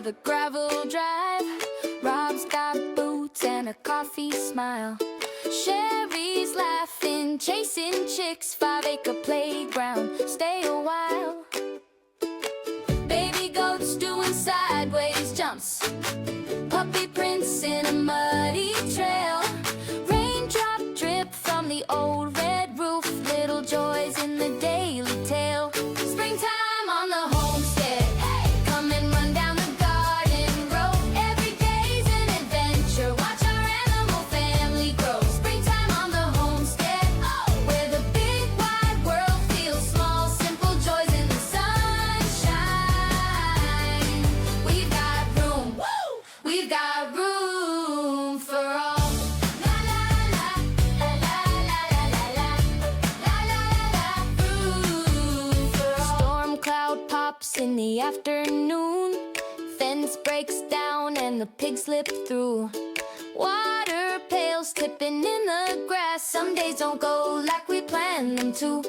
the gravel drive. Rob's got boots and a coffee smile. Sherry's laughing, chasing chicks, 5-acre playground, stay a while. Baby goats doing sideways jumps, puppy prints in a muddy trail. Raindrop drip from the old red roof, little joys in the daily tale. Springtime on the homestead, come and run down the garden road. Every day's an adventure, watch our animal family grow. Springtime on the homestead, where the big wide world feels small. Simple joys in the sunshine. We've got room, we've got room for all. La la la, la la la la la la la la. Room for all. Storm cloud pops in the afternoon. Fence breaks down and the pigs slip through. Water pails tipping in the grass. Some days don't go like we planned them to.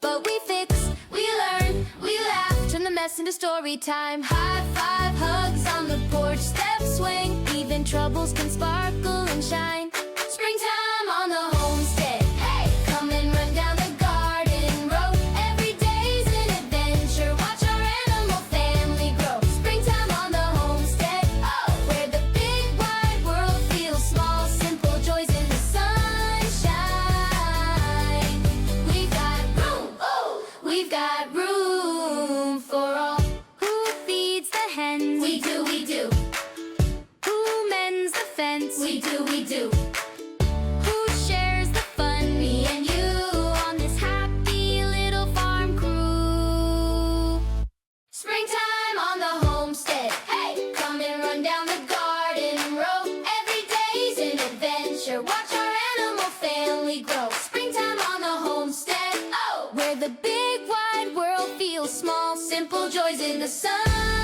But we fix, we learn, we laugh, turn the mess into story time. High five, hugs on the porch, step swing. Even troubles can sparkle and shine. Springtime on the homestead, hey, come and run down the garden road. Every day's an adventure, watch our animal family grow. Springtime on the homestead, where the big wide world feels small. Simple joys in the sunshine. We've got room, we've got room for all. Who feeds the hens? We do, we do. Who mends the fence? We do, we do. Who shares the fun? Me and you on this happy little farm crew. Springtime on the homestead, hey, come and run down the garden road. Every day's an adventure, watch our animal family grow. Springtime on the homestead, where the big wide world feels small. Simple joys in the sun.